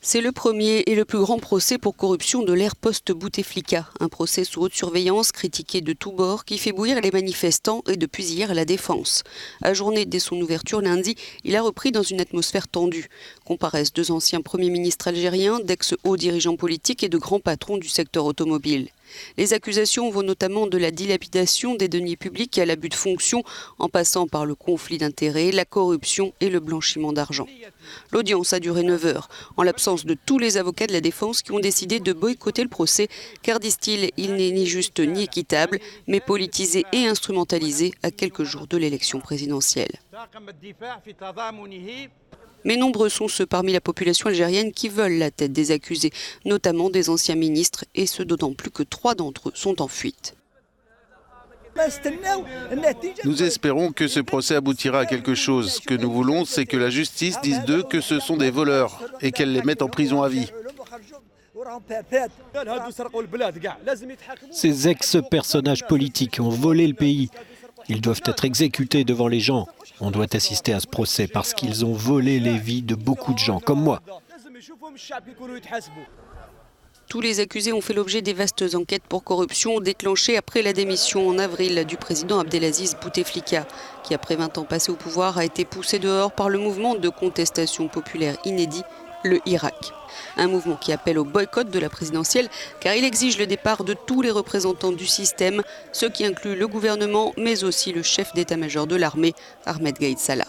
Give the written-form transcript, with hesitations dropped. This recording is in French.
C'est le premier et le plus grand procès pour corruption de l'ère post-Bouteflika. Un procès sous haute surveillance, critiqué de tous bords, qui fait bouillir les manifestants et depuis hier la défense. Ajourné dès son ouverture lundi, il a repris dans une atmosphère tendue. Comparaissent deux anciens premiers ministres algériens, d'ex-hauts dirigeants politiques et de grands patrons du secteur automobile. Les accusations vont notamment de la dilapidation des deniers publics à l'abus de fonction, en passant par le conflit d'intérêts, la corruption et le blanchiment d'argent. L'audience a duré 9 heures, en l'absence de tous les avocats de la défense qui ont décidé de boycotter le procès, car, disent-ils, il n'est ni juste ni équitable, mais politisé et instrumentalisé à quelques jours de l'élection présidentielle. Mais nombreux sont ceux parmi la population algérienne qui veulent la tête des accusés, notamment des anciens ministres, et ce d'autant plus que 3 d'entre eux sont en fuite. Nous espérons que ce procès aboutira à quelque chose. Ce que nous voulons, c'est que la justice dise d'eux que ce sont des voleurs et qu'elle les mette en prison à vie. Ces ex-personnages politiques ont volé le pays. Ils doivent être exécutés devant les gens. On doit assister à ce procès parce qu'ils ont volé les vies de beaucoup de gens, comme moi. Tous les accusés ont fait l'objet des vastes enquêtes pour corruption déclenchées après la démission en avril du président Abdelaziz Bouteflika, qui après 20 ans passés au pouvoir a été poussé dehors par le mouvement de contestation populaire inédit, le Hirak. Un mouvement qui appelle au boycott de la présidentielle car il exige le départ de tous les représentants du système, ce qui inclut le gouvernement mais aussi le chef d'état-major de l'armée, Ahmed Gaïd Salah.